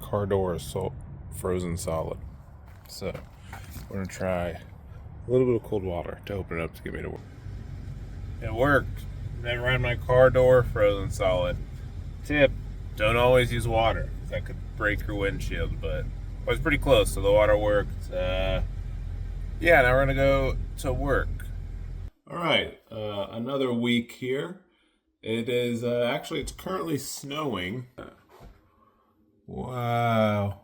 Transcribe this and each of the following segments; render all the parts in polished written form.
car door is frozen solid. So we're gonna try a little bit of cold water to open it up to get me to work. It worked. Never had my car door frozen solid. Tip: don't always use water. That could break your windshield, but I was pretty close, so the water worked. Yeah, now we're gonna go to work. All right, another week here. It is actually, it's currently snowing. Wow.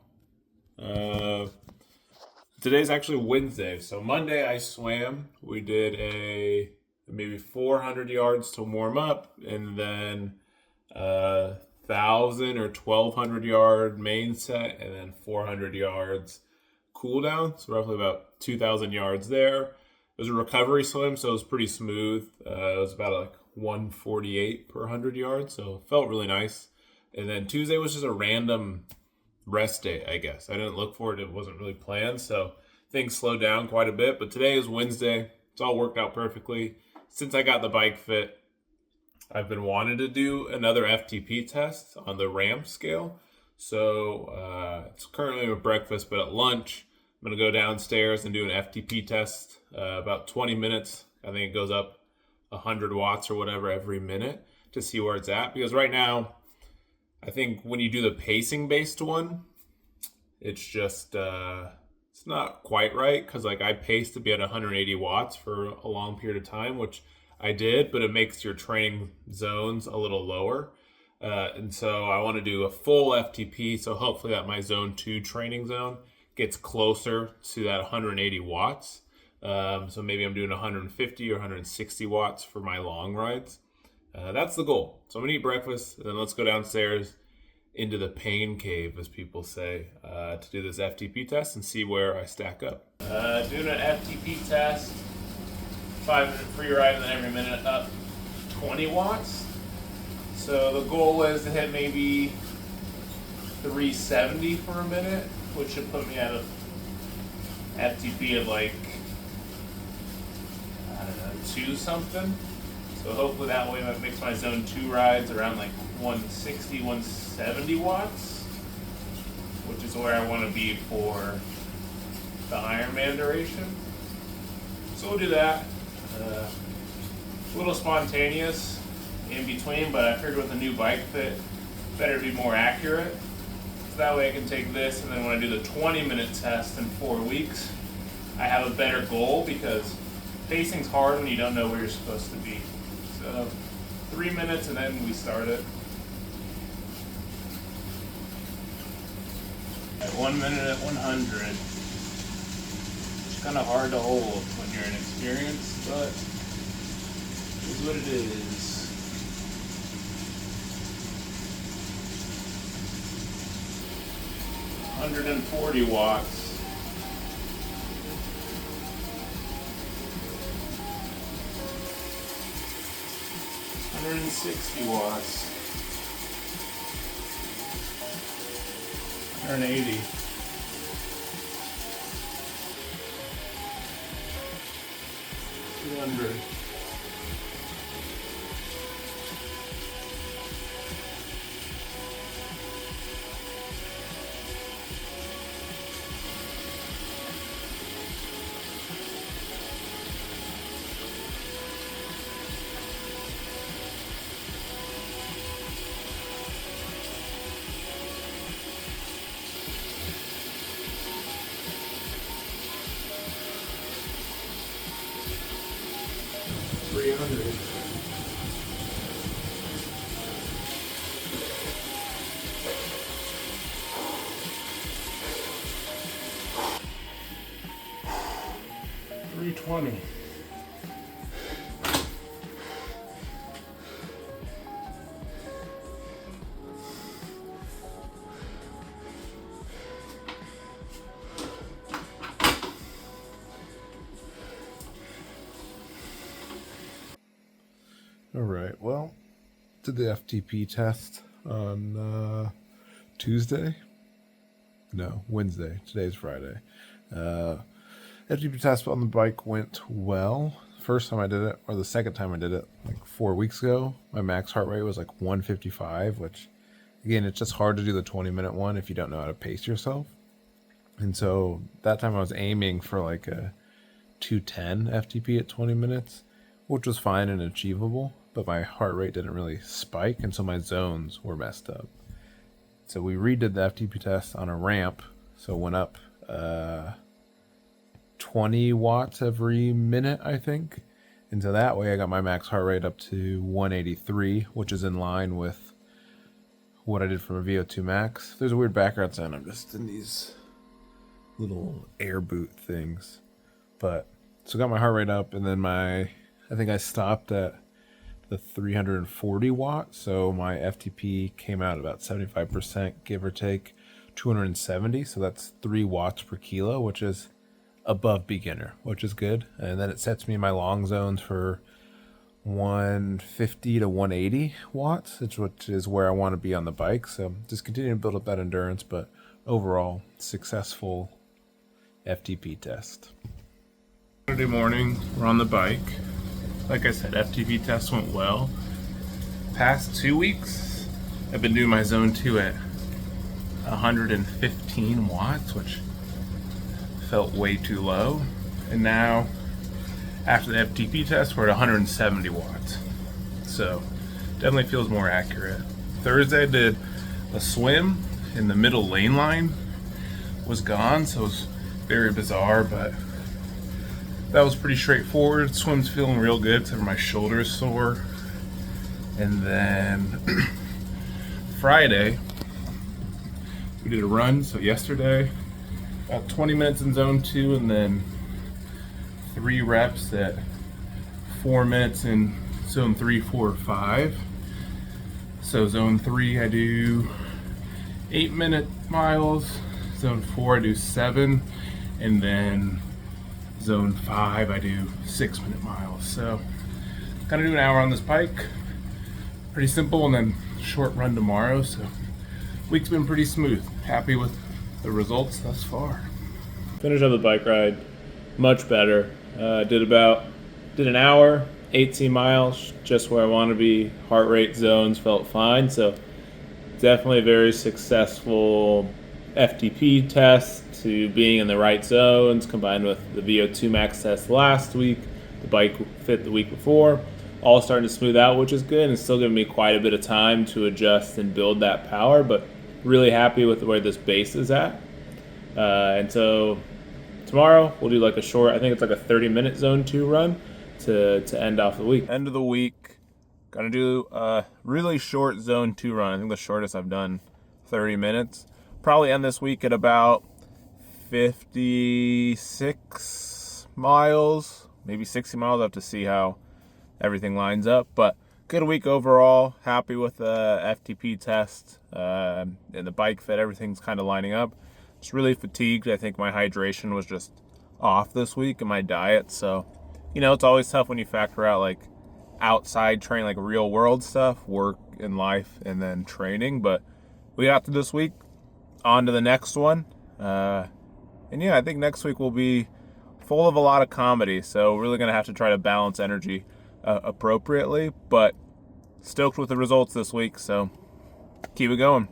Today's actually Wednesday, so Monday I swam. We did a maybe 400 yards to warm up, and then 1,000 or 1,200 yard main set, and then 400 yards cool down. So roughly about 2,000 yards there. It was a recovery swim, so it was pretty smooth. It was about like 148 per 100 yards, so it felt really nice. And then Tuesday was just a random rest day, I guess. I didn't look for it. It wasn't really planned, so things slowed down quite a bit. But today is Wednesday. It's all worked out perfectly. Since I got the bike fit, I've been wanting to do another FTP test on the ramp scale. So it's currently with breakfast, but at lunch, I'm going to go downstairs and do an FTP test, about 20 minutes. I think it goes up 100 watts or whatever every minute to see where it's at. Because right now, I think when you do the pacing-based one, it's just, it's not quite right. Because like I paced to be at 180 watts for a long period of time, which I did, but it makes your training zones a little lower. And so I want to do a full FTP, so hopefully that my zone 2 training zone gets closer to that 180 watts. So maybe I'm doing 150 or 160 watts for my long rides. That's the goal. So I'm going to eat breakfast, and then let's go downstairs into the pain cave, as people say, to do this FTP test and see where I stack up. Doing an FTP test, 5-minute free ride, and then every minute up 20 watts. So the goal is to hit maybe 370 for a minute, which should put me at a FTP of like, I don't know, 2 something. So hopefully that way that makes my zone 2 rides around like 160, 170 watts, which is where I want to be for the Ironman duration. So we'll do that. A little spontaneous in between, but I figured with a new bike fit, better be more accurate. So that way I can take this, and then when I do the 20-minute test in 4 weeks, I have a better goal, because pacing's hard when you don't know where you're supposed to be. So 3 minutes, and then we start it. At 1 minute at 100. It's kind of hard to hold when you're inexperienced, but it is what it is. 140 watts. 160 watts. 180. 200. 300. 320. All right, well, did the FTP test on Wednesday. Today's Friday. FTP test on the bike went well. First time I did it, or the second time I did it, like 4 weeks ago, my max heart rate was like 155, which again, it's just hard to do the 20-minute one if you don't know how to pace yourself. And so that time I was aiming for like a 210 FTP at 20 minutes, which was fine and achievable, but my heart rate didn't really spike, and so my zones were messed up. So we redid the FTP test on a ramp, so went up 20 watts every minute, I think. And so that way I got my max heart rate up to 183, which is in line with what I did for my VO2 Max. There's a weird background sound. I'm just in these little air boot things. But so got my heart rate up, and then I think I stopped at the 340 watts. So my FTP came out about 75%, give or take 270. So that's 3 watts per kilo, which is above beginner, which is good. And then it sets me in my long zones for 150 to 180 watts, which is where I want to be on the bike. So just continue to build up that endurance, but overall successful FTP test. Saturday morning, we're on the bike. Like I said, FTP test went well. Past 2 weeks, I've been doing my zone 2 at 115 watts, which felt way too low. And now, after the FTP test, we're at 170 watts. So, definitely feels more accurate. Thursday, I did a swim, and the middle lane line was gone, so it was very bizarre, but that was pretty straightforward. Swim's feeling real good, except for my shoulder is sore. And then Friday, we did a run. So yesterday, about 20 minutes in zone 2, and then 3 reps at 4 minutes in zone 3, 4, 5. So zone 3, I do 8-minute miles. Zone 4, I do 7. And then zone 5, I do 6-minute miles. So gonna do an hour on this bike. Pretty simple, and then short run tomorrow. So week's been pretty smooth. Happy with the results thus far. Finished up the bike ride, much better. Did an hour, 18 miles, just where I want to be. Heart rate zones felt fine. So definitely a very successful FTP test to being in the right zones, combined with the VO2 Max test last week, the bike fit the week before, all starting to smooth out, which is good, and still giving me quite a bit of time to adjust and build that power, but really happy with where this base is at. And so tomorrow we'll do like a short, I think it's like a 30-minute zone 2 run to end off the week. End of the week, gonna do a really short zone 2 run. I think the shortest I've done 30 minutes. Probably end this week at about 56 miles, maybe 60 miles. I have to see how everything lines up, but good week overall. Happy with the FTP test and the bike fit. Everything's kind of lining up. Just really fatigued. I think my hydration was just off this week and my diet. So, it's always tough when you factor out like outside training, like real world stuff, work and life, and then training. But we got through this week. On to the next one. And yeah, I think next week will be full of a lot of comedy. So really going to have to try to balance energy appropriately. But stoked with the results this week. So keep it going.